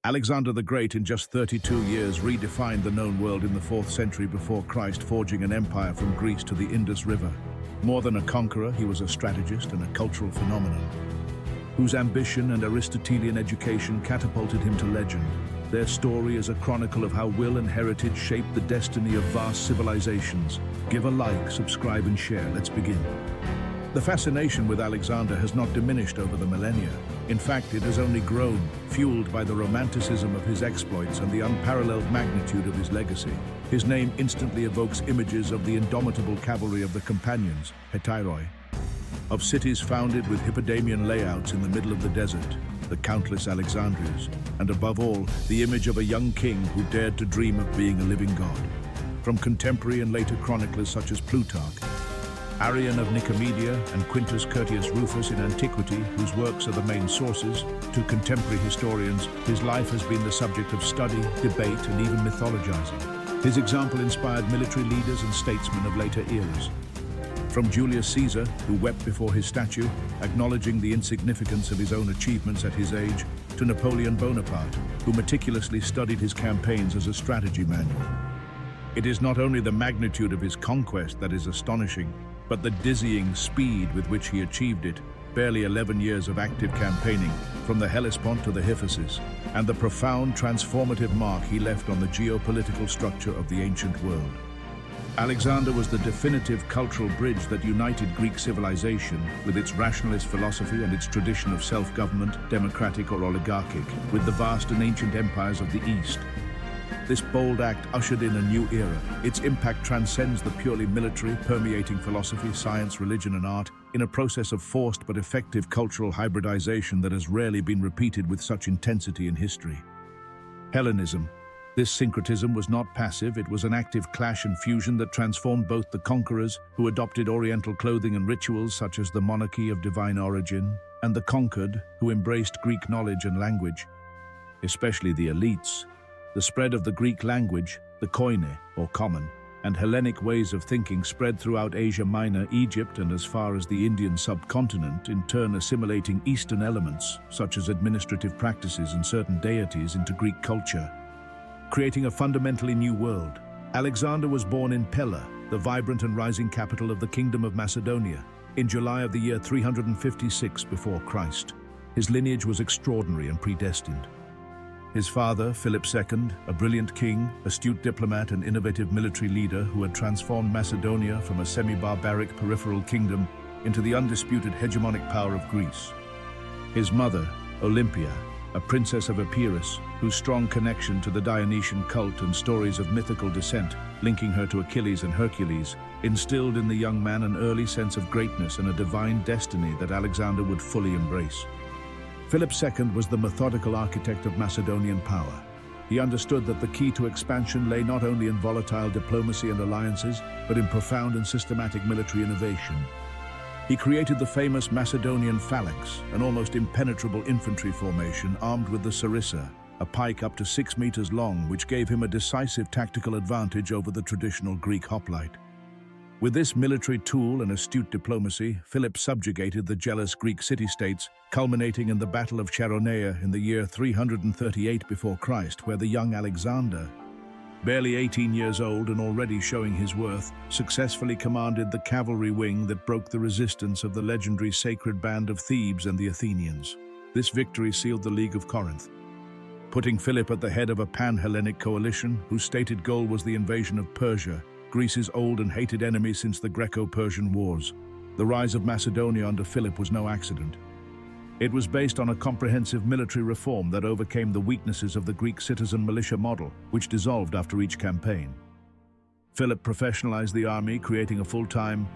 Alexander the Great, in just 32 years, redefined the known world in the 4th century before Christ, forging an empire from Greece to the Indus River. More than a conqueror, he was a strategist and a cultural phenomenon, whose ambition and Aristotelian education catapulted him to legend. Their story is a chronicle of how will and heritage shaped the destiny of vast civilizations. Give a like, subscribe, and share. Let's begin. The fascination with Alexander has not diminished over the millennia. In fact, it has only grown, fueled by the romanticism of his exploits and the unparalleled magnitude of his legacy. His name instantly evokes images of the indomitable cavalry of the companions, hetairoi, of cities founded with Hippodamian layouts in the middle of the desert, the countless Alexandrias, and above all, the image of a young king who dared to dream of being a living god. From contemporary and later chroniclers such as Plutarch, Arrian of Nicomedia, and Quintus Curtius Rufus in Antiquity, whose works are the main sources, to contemporary historians, his life has been the subject of study, debate, and even mythologizing. His example inspired military leaders and statesmen of later eras. From Julius Caesar, who wept before his statue, acknowledging the insignificance of his own achievements at his age, to Napoleon Bonaparte, who meticulously studied his campaigns as a strategy manual. It is not only the magnitude of his conquest that is astonishing, but the dizzying speed with which he achieved it, barely 11 years of active campaigning, from the Hellespont to the Hiphasis, and the profound transformative mark he left on the geopolitical structure of the ancient world. Alexander was the definitive cultural bridge that united Greek civilization with its rationalist philosophy and its tradition of self-government, democratic or oligarchic, with the vast and ancient empires of the East. This bold act ushered in a new era. Its impact transcends the purely military, permeating philosophy, science, religion, and art, in a process of forced but effective cultural hybridization that has rarely been repeated with such intensity in history. Hellenism. This syncretism was not passive, it was an active clash and fusion that transformed both the conquerors, who adopted Oriental clothing and rituals such as the monarchy of divine origin, and the conquered, who embraced Greek knowledge and language, especially the elites. The spread of the Greek language, the koine, or common, and Hellenic ways of thinking spread throughout Asia Minor, Egypt, and as far as the Indian subcontinent, in turn assimilating Eastern elements, such as administrative practices and certain deities, into Greek culture, creating a fundamentally new world. Alexander was born in Pella, the vibrant and rising capital of the Kingdom of Macedonia, in July of the year 356 before Christ. His lineage was extraordinary and predestined. His father, Philip II, a brilliant king, astute diplomat and innovative military leader who had transformed Macedonia from a semi-barbaric peripheral kingdom into the undisputed hegemonic power of Greece. His mother, Olympia, a princess of Epirus, whose strong connection to the Dionysian cult and stories of mythical descent, linking her to Achilles and Hercules, instilled in the young man an early sense of greatness and a divine destiny that Alexander would fully embrace. Philip II was the methodical architect of Macedonian power. He understood that the key to expansion lay not only in volatile diplomacy and alliances, but in profound and systematic military innovation. He created the famous Macedonian phalanx, an almost impenetrable infantry formation armed with the sarissa, a pike up to 6 meters long, which gave him a decisive tactical advantage over the traditional Greek hoplite. With this military tool and astute diplomacy, Philip subjugated the jealous Greek city-states, culminating in the Battle of Chaeronea in the year 338 before Christ, where the young Alexander, barely 18 years old and already showing his worth, successfully commanded the cavalry wing that broke the resistance of the legendary sacred band of Thebes and the Athenians. This victory sealed the League of Corinth, putting Philip at the head of a pan-Hellenic coalition whose stated goal was the invasion of Persia, Greece's old and hated enemy since the Greco-Persian Wars. The rise of Macedonia under Philip was no accident. It was based on a comprehensive military reform that overcame the weaknesses of the Greek citizen militia model, which dissolved after each campaign. Philip professionalized the army, creating a full-time,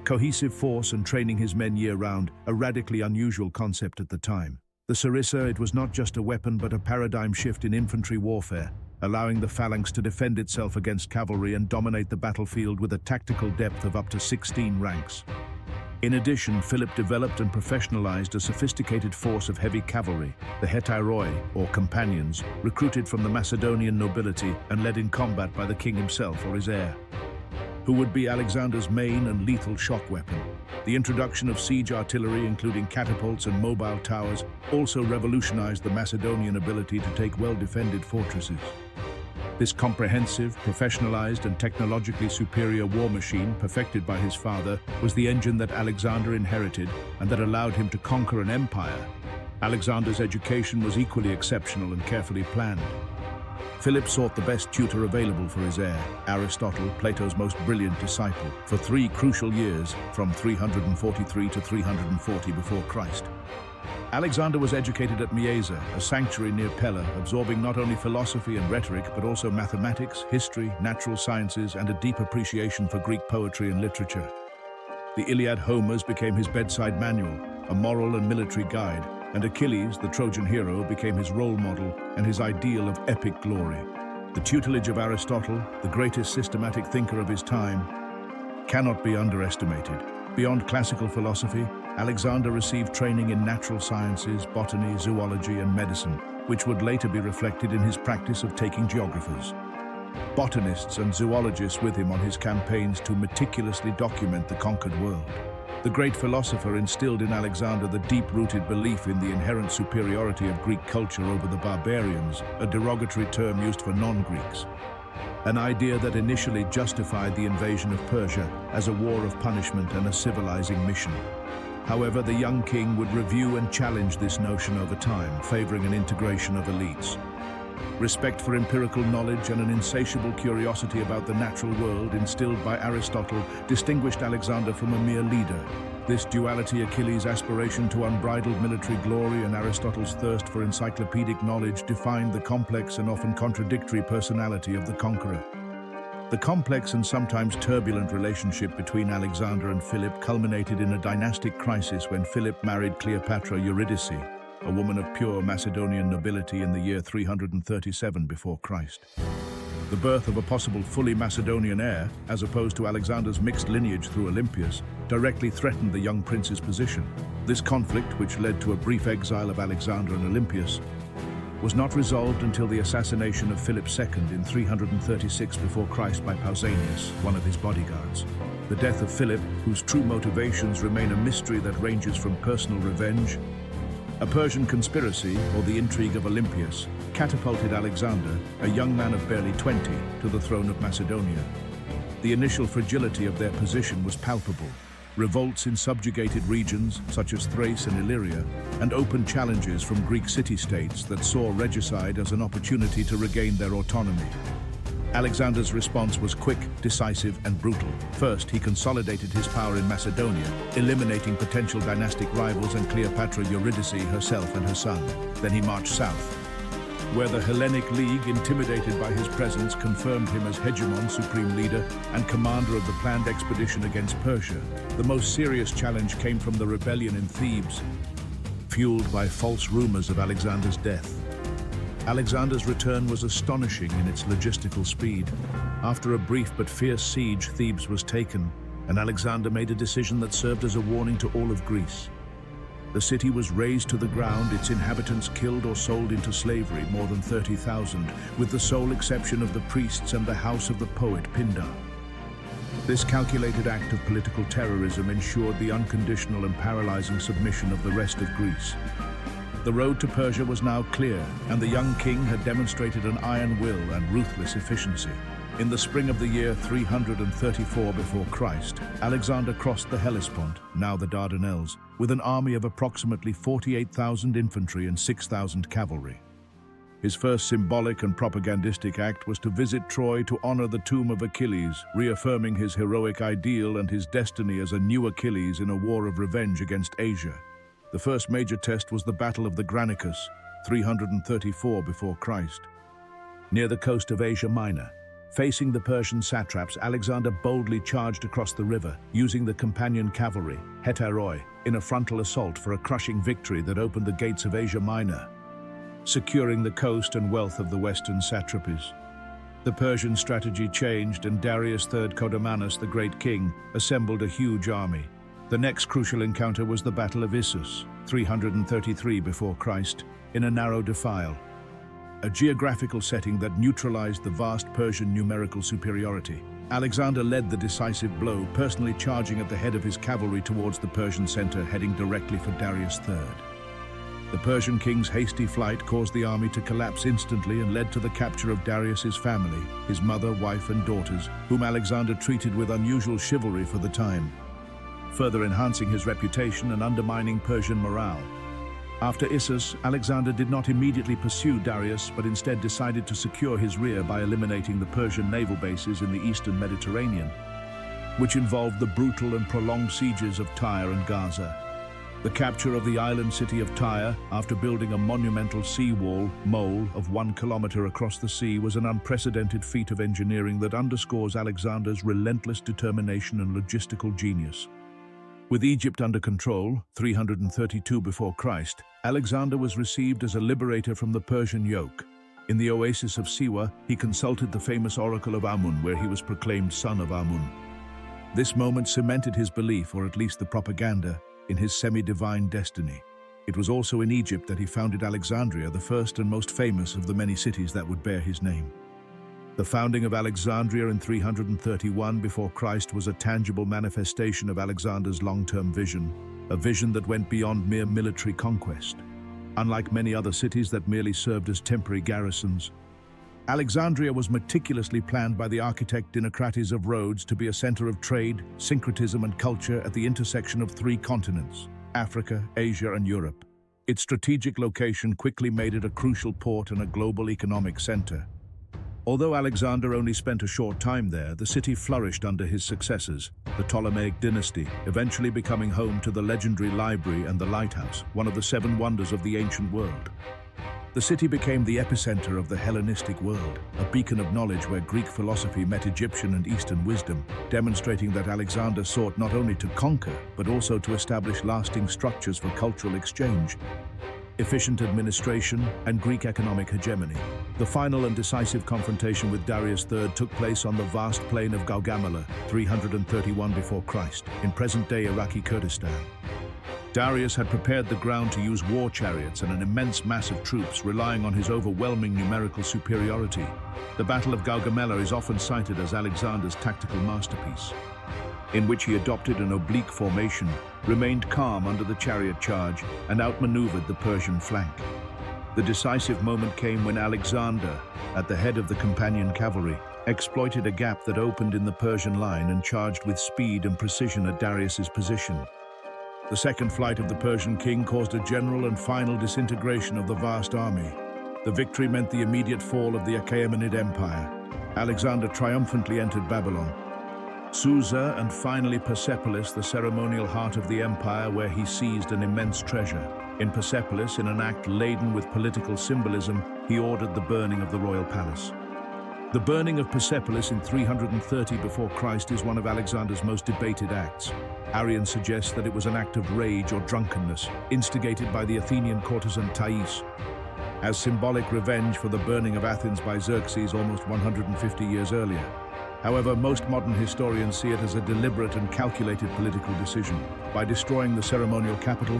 cohesive force and training his men year-round, a radically unusual concept at the time. The sarissa, it was not just a weapon but a paradigm shift in infantry warfare, allowing the phalanx to defend itself against cavalry and dominate the battlefield with a tactical depth of up to 16 ranks. In addition, Philip developed and professionalized a sophisticated force of heavy cavalry, the hetairoi, or companions, recruited from the Macedonian nobility and led in combat by the king himself or his heir. who would be Alexander's main and lethal shock weapon. The introduction of siege artillery, including catapults and mobile towers, also revolutionized the Macedonian ability to take well-defended fortresses. This comprehensive, professionalized, and technologically superior war machine, perfected by his father, was the engine that Alexander inherited and that allowed him to conquer an empire. Alexander's education was equally exceptional and carefully planned. Philip sought the best tutor available for his heir, Aristotle, Plato's most brilliant disciple, for 3 crucial years, from 343 to 340 before Christ. Alexander was educated at Mieza, a sanctuary near Pella, absorbing not only philosophy and rhetoric, but also mathematics, history, natural sciences, and a deep appreciation for Greek poetry and literature. The Iliad Homers became his bedside manual, a moral and military guide, and Achilles, the Trojan hero, became his role model and his ideal of epic glory. The tutelage of Aristotle, the greatest systematic thinker of his time, cannot be underestimated. Beyond classical philosophy, Alexander received training in natural sciences, botany, zoology, and medicine, which would later be reflected in his practice of taking geographers. Botanists and zoologists with him on his campaigns to meticulously document the conquered world. The great philosopher instilled in Alexander the deep-rooted belief in the inherent superiority of Greek culture over the barbarians, a derogatory term used for non-Greeks. An idea that initially justified the invasion of Persia as a war of punishment and a civilizing mission. However, the young king would review and challenge this notion over time, favoring an integration of elites. Respect for empirical knowledge and an insatiable curiosity about the natural world instilled by Aristotle distinguished Alexander from a mere leader. This duality, Achilles' aspiration to unbridled military glory and Aristotle's thirst for encyclopedic knowledge, defined the complex and often contradictory personality of the conqueror. The complex and sometimes turbulent relationship between Alexander and Philip culminated in a dynastic crisis when Philip married Cleopatra Eurydice, a woman of pure Macedonian nobility, in the year 337 before Christ. The birth of a possible fully Macedonian heir, as opposed to Alexander's mixed lineage through Olympias, directly threatened the young prince's position. This conflict, which led to a brief exile of Alexander and Olympias, was not resolved until the assassination of Philip II in 336 before Christ by Pausanias, one of his bodyguards. The death of Philip, whose true motivations remain a mystery that ranges from personal revenge, a Persian conspiracy, or the intrigue of Olympias, catapulted Alexander, a young man of barely 20, to the throne of Macedonia. The initial fragility of their position was palpable. Revolts in subjugated regions, such as Thrace and Illyria, and open challenges from Greek city-states that saw regicide as an opportunity to regain their autonomy. Alexander's response was quick, decisive, and brutal. First, he consolidated his power in Macedonia, eliminating potential dynastic rivals and Cleopatra Eurydice herself and her son. Then he marched south, where the Hellenic League, intimidated by his presence, confirmed him as hegemon, supreme leader, and commander of the planned expedition against Persia. The most serious challenge came from the rebellion in Thebes, fueled by false rumors of Alexander's death. Alexander's return was astonishing in its logistical speed. After a brief but fierce siege, Thebes was taken, and Alexander made a decision that served as a warning to all of Greece. The city was razed to the ground, its inhabitants killed or sold into slavery, more than 30,000, with the sole exception of the priests and the house of the poet Pindar. This calculated act of political terrorism ensured the unconditional and paralyzing submission of the rest of Greece. The road to Persia was now clear, and the young king had demonstrated an iron will and ruthless efficiency. In the spring of the year 334 before Christ, Alexander crossed the Hellespont, now the Dardanelles, with an army of approximately 48,000 infantry and 6,000 cavalry. His first symbolic and propagandistic act was to visit Troy to honor the tomb of Achilles, reaffirming his heroic ideal and his destiny as a new Achilles in a war of revenge against Asia. The first major test was the Battle of the Granicus, 334 before Christ, near the coast of Asia Minor. Facing the Persian satraps, Alexander boldly charged across the river, using the companion cavalry, heteroi, in a frontal assault for a crushing victory that opened the gates of Asia Minor, securing the coast and wealth of the western satrapies. The Persian strategy changed, and Darius III Codomanus, the great king, assembled a huge army. The next crucial encounter was the Battle of Issus, 333 before Christ, in a narrow defile, a geographical setting that neutralized the vast Persian numerical superiority. Alexander led the decisive blow, personally charging at the head of his cavalry towards the Persian center, heading directly for Darius III. The Persian king's hasty flight caused the army to collapse instantly and led to the capture of Darius's family, his mother, wife, and daughters, whom Alexander treated with unusual chivalry for the time, further enhancing his reputation and undermining Persian morale. After Issus, Alexander did not immediately pursue Darius, but instead decided to secure his rear by eliminating the Persian naval bases in the eastern Mediterranean, which involved the brutal and prolonged sieges of Tyre and Gaza. The capture of the island city of Tyre, after building a monumental seawall, mole, of 1 kilometer across the sea, was an unprecedented feat of engineering that underscores Alexander's relentless determination and logistical genius. With Egypt under control, 332 before Christ, Alexander was received as a liberator from the Persian yoke. In the oasis of Siwa, he consulted the famous oracle of Amun, where he was proclaimed son of Amun. This moment cemented his belief, or at least the propaganda, in his semi-divine destiny. It was also in Egypt that he founded Alexandria, the first and most famous of the many cities that would bear his name. The founding of Alexandria in 331 before Christ was a tangible manifestation of Alexander's long-term vision, a vision that went beyond mere military conquest. Unlike many other cities that merely served as temporary garrisons, Alexandria was meticulously planned by the architect Dinocrates of Rhodes to be a center of trade, syncretism, and culture at the intersection of 3 continents, Africa, Asia, and Europe. Its strategic location quickly made it a crucial port and a global economic center. Although Alexander only spent a short time there, the city flourished under his successors, the Ptolemaic dynasty, eventually becoming home to the legendary library and the lighthouse, one of the 7 wonders of the ancient world. The city became the epicenter of the Hellenistic world, a beacon of knowledge where Greek philosophy met Egyptian and Eastern wisdom, demonstrating that Alexander sought not only to conquer, but also to establish lasting structures for cultural exchange, efficient administration, and Greek economic hegemony. The final and decisive confrontation with Darius III took place on the vast plain of Gaugamela, 331 before Christ, in present-day Iraqi Kurdistan. Darius had prepared the ground to use war chariots and an immense mass of troops, relying on his overwhelming numerical superiority. The Battle of Gaugamela is often cited as Alexander's tactical masterpiece, in which he adopted an oblique formation, remained calm under the chariot charge, and outmaneuvered the Persian flank. The decisive moment came when Alexander, at the head of the companion cavalry, exploited a gap that opened in the Persian line and charged with speed and precision at Darius's position. The second flight of the Persian king caused a general and final disintegration of the vast army. The victory meant the immediate fall of the Achaemenid Empire. Alexander triumphantly entered Babylon, Susa, and finally Persepolis, the ceremonial heart of the empire, where he seized an immense treasure. In Persepolis, in an act laden with political symbolism, he ordered the burning of the royal palace. The burning of Persepolis in 330 before Christ is one of Alexander's most debated acts. Arian suggests that it was an act of rage or drunkenness, instigated by the Athenian courtesan Thais, as symbolic revenge for the burning of Athens by Xerxes almost 150 years earlier. However, most modern historians see it as a deliberate and calculated political decision. By destroying the ceremonial capital,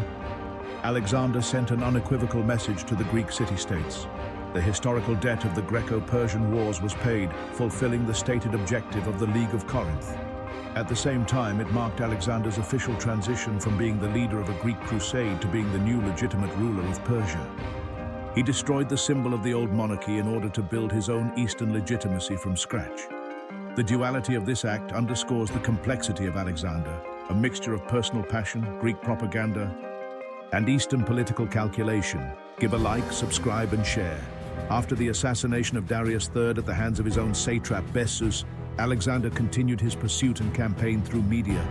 Alexander sent an unequivocal message to the Greek city-states. The historical debt of the Greco-Persian Wars was paid, fulfilling the stated objective of the League of Corinth. At the same time, it marked Alexander's official transition from being the leader of a Greek crusade to being the new legitimate ruler of Persia. He destroyed the symbol of the old monarchy in order to build his own Eastern legitimacy from scratch. The duality of this act underscores the complexity of Alexander, a mixture of personal passion, Greek propaganda, and Eastern political calculation. Give a like, subscribe, and share. After the assassination of Darius III at the hands of his own satrap Bessus, Alexander continued his pursuit and campaign through Media,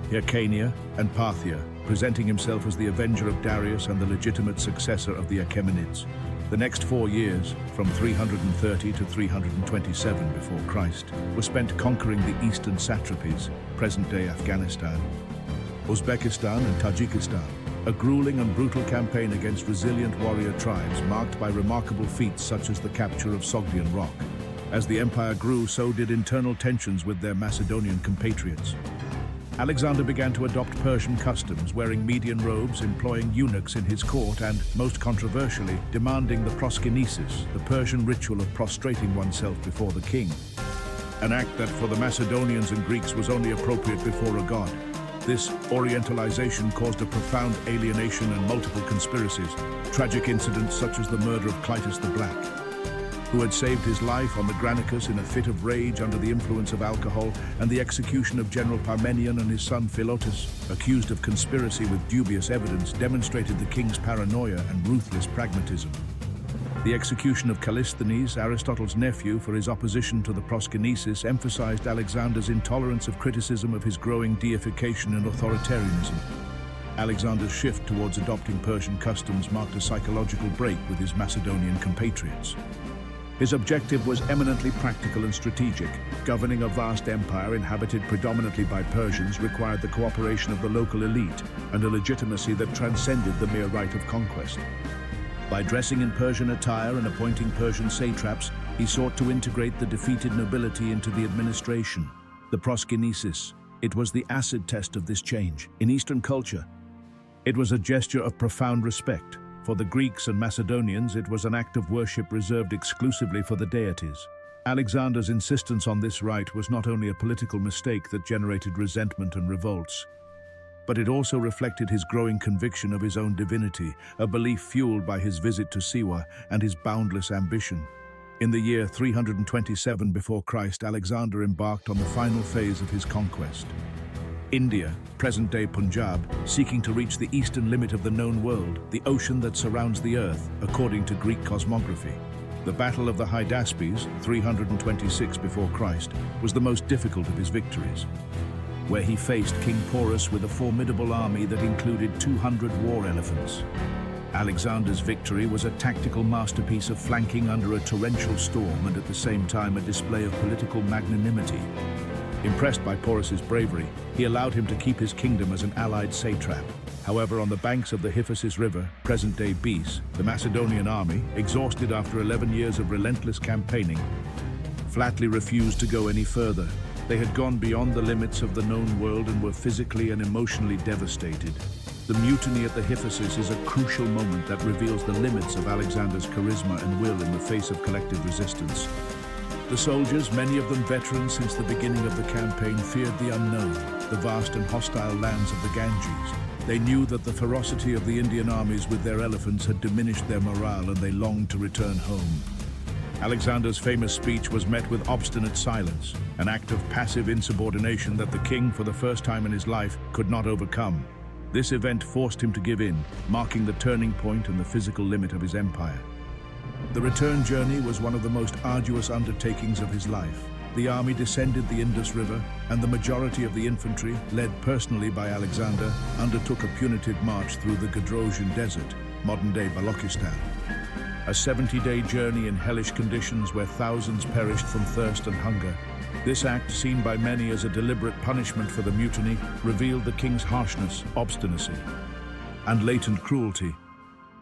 Hyrcania, and Parthia, presenting himself as the avenger of Darius and the legitimate successor of the Achaemenids. The next 4 years, from 330 to 327 before Christ, were spent conquering the eastern satrapies, present-day Afghanistan, Uzbekistan, and Tajikistan. A grueling and brutal campaign against resilient warrior tribes marked by remarkable feats such as the capture of Sogdian Rock. As the empire grew, so did internal tensions with their Macedonian compatriots. Alexander began to adopt Persian customs, wearing Median robes, employing eunuchs in his court, and, most controversially, demanding the proskinesis, the Persian ritual of prostrating oneself before the king. an act that for the Macedonians and Greeks was only appropriate before a god. This Orientalization caused a profound alienation and multiple conspiracies, tragic incidents such as the murder of Clitus the Black, who had saved his life on the Granicus in a fit of rage under the influence of alcohol, and the execution of General Parmenion and his son Philotas, accused of conspiracy with dubious evidence, demonstrated the king's paranoia and ruthless pragmatism. The execution of Callisthenes, Aristotle's nephew, for his opposition to the proskynesis emphasized Alexander's intolerance of criticism of his growing deification and authoritarianism. Alexander's shift towards adopting Persian customs marked a psychological break with his Macedonian compatriots. His objective was eminently practical and strategic. Governing a vast empire inhabited predominantly by Persians required the cooperation of the local elite and a legitimacy that transcended the mere right of conquest. By dressing in Persian attire and appointing Persian satraps, he sought to integrate the defeated nobility into the administration. The proskynesis, it was the acid test of this change. In Eastern culture, it was a gesture of profound respect. For the Greeks and Macedonians, it was an act of worship reserved exclusively for the deities. Alexander's insistence on this rite was not only a political mistake that generated resentment and revolts, but it also reflected his growing conviction of his own divinity, a belief fueled by his visit to Siwa and his boundless ambition. In the year 327 before Christ, Alexander embarked on the final phase of his conquest. India, present-day Punjab, seeking to reach the eastern limit of the known world, the ocean that surrounds the earth, according to Greek cosmography. The Battle of the Hydaspes, 326 before Christ, was the most difficult of his victories, where he faced King Porus with a formidable army that included 200 war elephants. Alexander's victory was a tactical masterpiece of flanking under a torrential storm and at the same time a display of political magnanimity. Impressed by Porus's bravery, he allowed him to keep his kingdom as an allied satrap. However, on the banks of the Hyphasis River, present-day Beas, the Macedonian army, exhausted after 11 years of relentless campaigning, flatly refused to go any further. They had gone beyond the limits of the known world and were physically and emotionally devastated. The mutiny at the Hyphasis is a crucial moment that reveals the limits of Alexander's charisma and will in the face of collective resistance. The soldiers, many of them veterans since the beginning of the campaign, feared the unknown, the vast and hostile lands of the Ganges. They knew that the ferocity of the Indian armies with their elephants had diminished their morale, and they longed to return home. Alexander's famous speech was met with obstinate silence, an act of passive insubordination that the king, for the first time in his life, could not overcome. This event forced him to give in, marking the turning point and the physical limit of his empire. The return journey was one of the most arduous undertakings of his life. The army descended the Indus River, and the majority of the infantry, led personally by Alexander, undertook a punitive march through the Gadrosian Desert, modern-day Balochistan. A 70-day journey in hellish conditions where thousands perished from thirst and hunger. This act, seen by many as a deliberate punishment for the mutiny, revealed the king's harshness, obstinacy, and latent cruelty.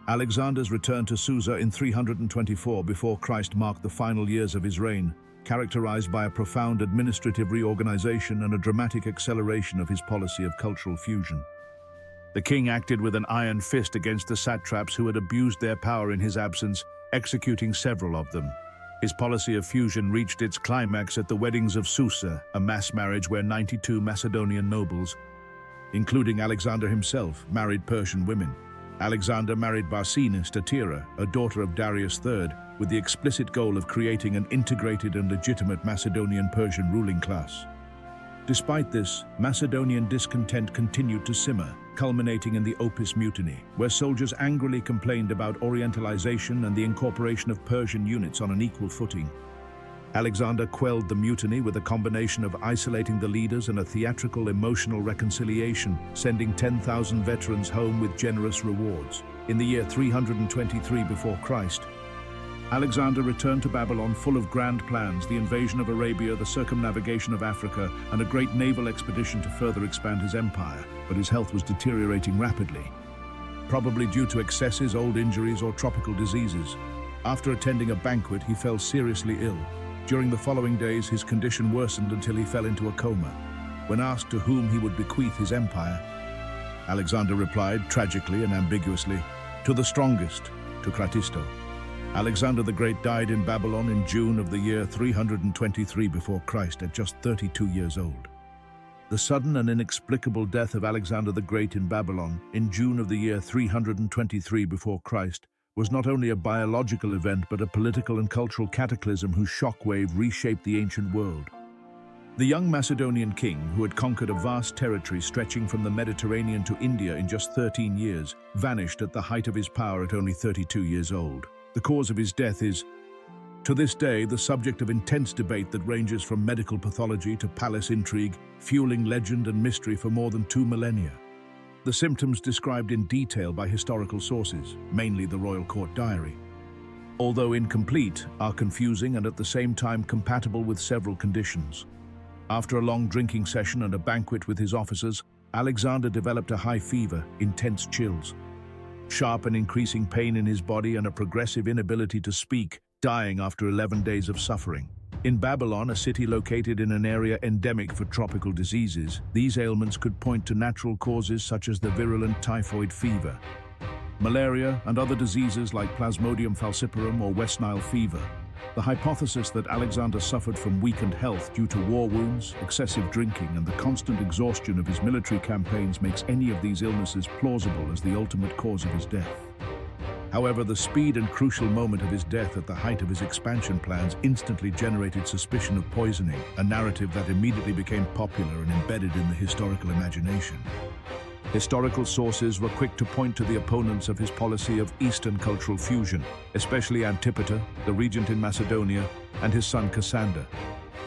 Alexander's return to Susa in 324 before Christ marked the final years of his reign, characterized by a profound administrative reorganization and a dramatic acceleration of his policy of cultural fusion. The king acted with an iron fist against the satraps who had abused their power in his absence, executing several of them. His policy of fusion reached its climax at the weddings of Susa, a mass marriage where 92 Macedonian nobles, including Alexander himself, married Persian women. Alexander married Barsina Statira, a daughter of Darius III, with the explicit goal of creating an integrated and legitimate Macedonian-Persian ruling class. Despite this, Macedonian discontent continued to simmer, culminating in the Opis Mutiny, where soldiers angrily complained about Orientalization and the incorporation of Persian units on an equal footing. Alexander quelled the mutiny with a combination of isolating the leaders and a theatrical emotional reconciliation, sending 10,000 veterans home with generous rewards. In the year 323 before Christ, Alexander returned to Babylon full of grand plans: the invasion of Arabia, the circumnavigation of Africa, and a great naval expedition to further expand his empire. But his health was deteriorating rapidly, probably due to excesses, old injuries, or tropical diseases. After attending a banquet, he fell seriously ill. During the following days, his condition worsened until he fell into a coma. When asked to whom he would bequeath his empire, Alexander replied, tragically and ambiguously, "To the strongest, to Kratisto." Alexander the Great died in Babylon in June of the year 323 before Christ at just 32 years old. The sudden and inexplicable death of Alexander the Great in Babylon in June of the year 323 before Christ was not only a biological event but a political and cultural cataclysm whose shockwave reshaped the ancient world. The young Macedonian king, who had conquered a vast territory stretching from the Mediterranean to India in just 13 years, vanished at the height of his power at only 32 years old. The cause of his death is, to this day, the subject of intense debate that ranges from medical pathology to palace intrigue, fueling legend and mystery for more than 2 millennia. The symptoms described in detail by historical sources, mainly the royal court diary, although incomplete, are confusing and at the same time compatible with several conditions. After a long drinking session and a banquet with his officers, Alexander developed a high fever, intense chills, sharp and increasing pain in his body, and a progressive inability to speak, dying after 11 days of suffering. In Babylon, a city located in an area endemic for tropical diseases, these ailments could point to natural causes such as the virulent typhoid fever, malaria, and other diseases like Plasmodium falciparum or West Nile fever. The hypothesis that Alexander suffered from weakened health due to war wounds, excessive drinking, and the constant exhaustion of his military campaigns makes any of these illnesses plausible as the ultimate cause of his death. However, the speed and crucial moment of his death at the height of his expansion plans instantly generated suspicion of poisoning, a narrative that immediately became popular and embedded in the historical imagination. Historical sources were quick to point to the opponents of his policy of Eastern cultural fusion, especially Antipater, the regent in Macedonia, and his son Cassander.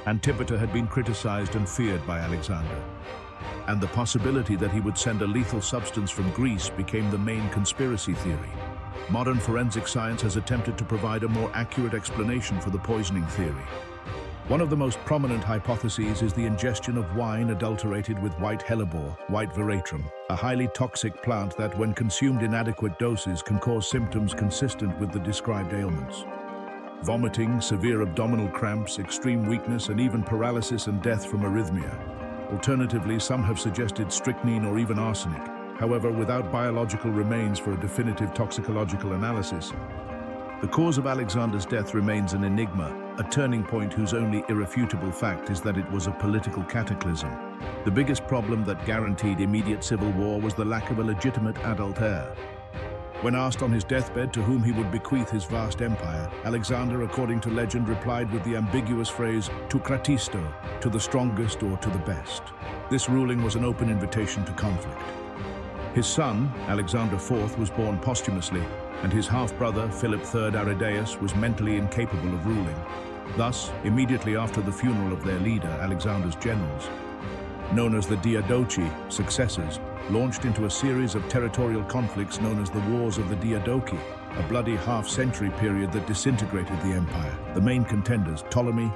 Antipater had been criticized and feared by Alexander, and the possibility that he would send a lethal substance from Greece became the main conspiracy theory. Modern forensic science has attempted to provide a more accurate explanation for the poisoning theory. One of the most prominent hypotheses is the ingestion of wine adulterated with white hellebore, white veratrum, a highly toxic plant that, when consumed in adequate doses, can cause symptoms consistent with the described ailments. Vomiting, severe abdominal cramps, extreme weakness, and even paralysis and death from arrhythmia. Alternatively, some have suggested strychnine or even arsenic. However, without biological remains for a definitive toxicological analysis, the cause of Alexander's death remains an enigma, a turning point whose only irrefutable fact is that it was a political cataclysm. The biggest problem that guaranteed immediate civil war was the lack of a legitimate adult heir. When asked on his deathbed to whom he would bequeath his vast empire, Alexander, according to legend, replied with the ambiguous phrase, "to Kratisto," to the strongest or to the best. This ruling was an open invitation to conflict. His son, Alexander IV, was born posthumously, and his half-brother, Philip III Aridaeus, was mentally incapable of ruling. Thus, immediately after the funeral of their leader, Alexander's generals, known as the Diadochi, successors, launched into a series of territorial conflicts known as the Wars of the Diadochi, a bloody half-century period that disintegrated the empire. The main contenders, Ptolemy,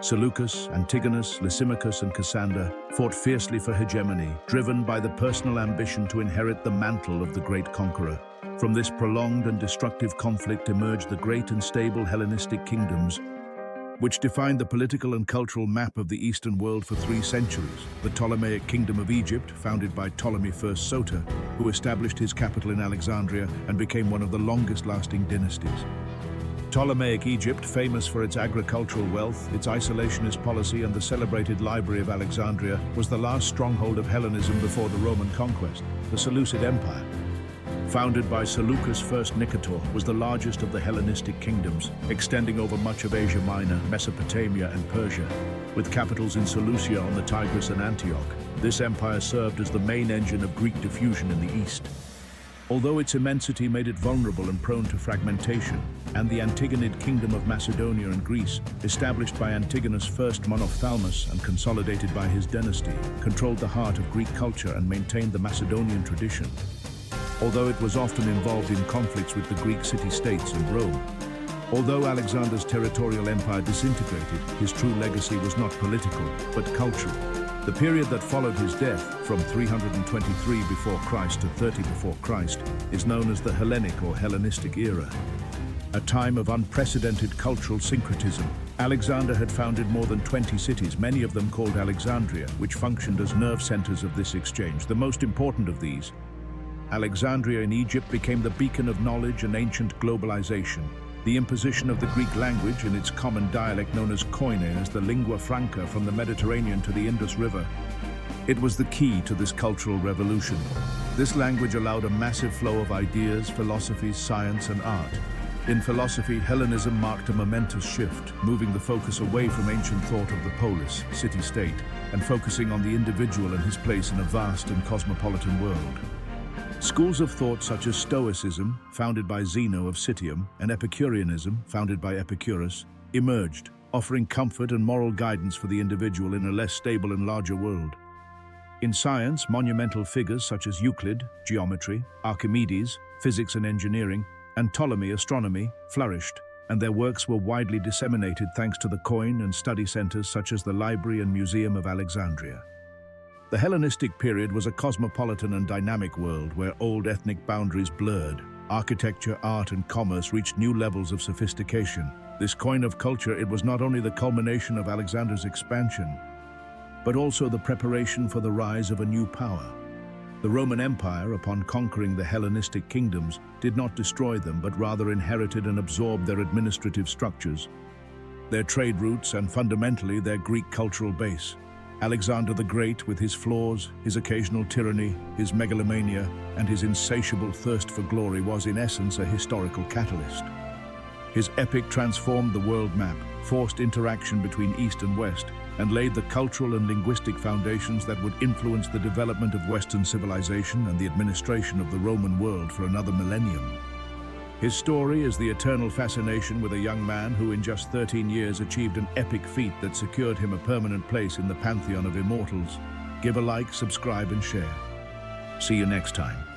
Seleucus, Antigonus, Lysimachus, and Cassander, fought fiercely for hegemony, driven by the personal ambition to inherit the mantle of the great conqueror. From this prolonged and destructive conflict emerged the great and stable Hellenistic kingdoms, which defined the political and cultural map of the Eastern world for 3 centuries. The Ptolemaic Kingdom of Egypt, founded by Ptolemy I Soter, who established his capital in Alexandria and became one of the longest-lasting dynasties. Ptolemaic Egypt, famous for its agricultural wealth, its isolationist policy, and the celebrated Library of Alexandria, was the last stronghold of Hellenism before the Roman conquest. The Seleucid Empire, founded by Seleucus I Nicator, was the largest of the Hellenistic kingdoms, extending over much of Asia Minor, Mesopotamia, and Persia, with capitals in Seleucia on the Tigris and Antioch. This empire served as the main engine of Greek diffusion in the East. Although its immensity made it vulnerable and prone to fragmentation, and the Antigonid Kingdom of Macedonia and Greece, established by Antigonus I Monophthalmus and consolidated by his dynasty, controlled the heart of Greek culture and maintained the Macedonian tradition. Although it was often involved in conflicts with the Greek city-states and Rome. Although Alexander's territorial empire disintegrated, his true legacy was not political, but cultural. The period that followed his death, from 323 before Christ to 30 before Christ, is known as the Hellenic or Hellenistic era, a time of unprecedented cultural syncretism. Alexander had founded more than 20 cities, many of them called Alexandria, which functioned as nerve centers of this exchange. The most important of these, Alexandria in Egypt, became the beacon of knowledge and ancient globalization. the imposition of the Greek language in its common dialect known as Koine as the lingua franca from the Mediterranean to the Indus River. It was the key to this cultural revolution. This language allowed a massive flow of ideas, philosophies, science, and art. In philosophy, Hellenism marked a momentous shift, moving the focus away from ancient thought of the polis, city-state, and focusing on the individual and his place in a vast and cosmopolitan world. Schools of thought such as Stoicism, founded by Zeno of Citium, and Epicureanism, founded by Epicurus, emerged, offering comfort and moral guidance for the individual in a less stable and larger world. In science, monumental figures such as Euclid, geometry, Archimedes, physics and engineering, and Ptolemy, astronomy, flourished, and their works were widely disseminated thanks to the coin and study centers such as the Library and Museum of Alexandria. The Hellenistic period was a cosmopolitan and dynamic world where old ethnic boundaries blurred. Architecture, art, and commerce reached new levels of sophistication. This coin of culture, it was not only the culmination of Alexander's expansion, but also the preparation for the rise of a new power. The Roman Empire, upon conquering the Hellenistic kingdoms, did not destroy them, but rather inherited and absorbed their administrative structures, their trade routes, and fundamentally their Greek cultural base. Alexander the Great, with his flaws, his occasional tyranny, his megalomania, and his insatiable thirst for glory, was in essence a historical catalyst. His epic transformed the world map, forced interaction between East and West, and laid the cultural and linguistic foundations that would influence the development of Western civilization and the administration of the Roman world for another millennium. His story is the eternal fascination with a young man who in just 13 years achieved an epic feat that secured him a permanent place in the pantheon of immortals. Give a like, subscribe, and share. See you next time.